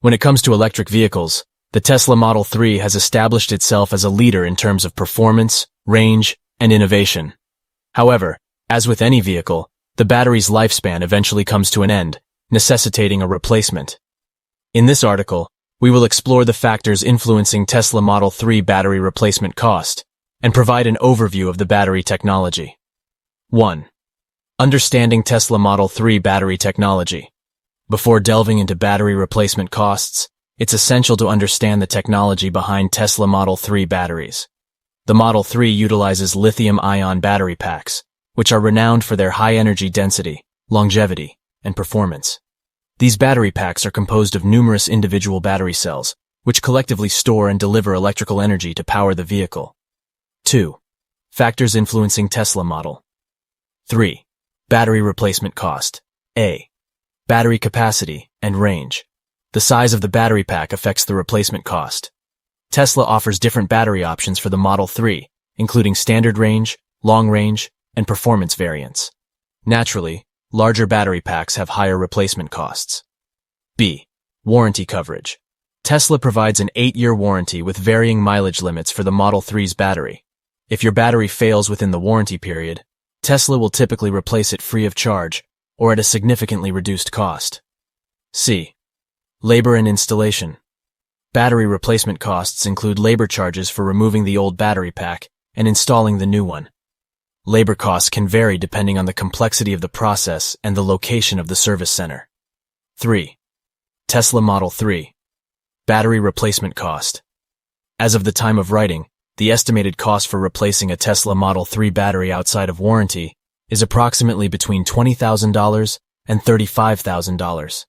When it comes to electric vehicles, the Tesla Model 3 has established itself as a leader in terms of performance, range, and innovation. However, as with any vehicle, the battery's lifespan eventually comes to an end, necessitating a replacement. In this article, we will explore the factors influencing Tesla Model 3 battery replacement cost and provide an overview of the battery technology. 1. Understanding Tesla Model 3 battery technology. Before delving into battery replacement costs, it's essential to understand the technology behind Tesla Model 3 batteries. The Model 3 utilizes lithium-ion battery packs, which are renowned for their high energy density, longevity, and performance. These battery packs are composed of numerous individual battery cells, which collectively store and deliver electrical energy to power the vehicle. 2. Factors influencing Tesla Model 3. Battery replacement cost. A. Battery capacity and range. The size of the battery pack affects the replacement cost. Tesla offers different battery options for the Model 3, including standard range, long range, and performance variants. Naturally, larger battery packs have higher replacement costs. B. Warranty coverage. Tesla provides an 8-year warranty with varying mileage limits for the Model 3's battery. If your battery fails within the warranty period, Tesla will typically replace it free of charge or at a significantly reduced cost. C. Labor and installation. Battery replacement costs include labor charges for removing the old battery pack and installing the new one. Labor costs can vary depending on the complexity of the process and the location of the service center. 3. Tesla Model 3. Battery replacement cost. As of the time of writing, the estimated cost for replacing a Tesla Model 3 battery outside of warranty is approximately between $20,000 and $35,000.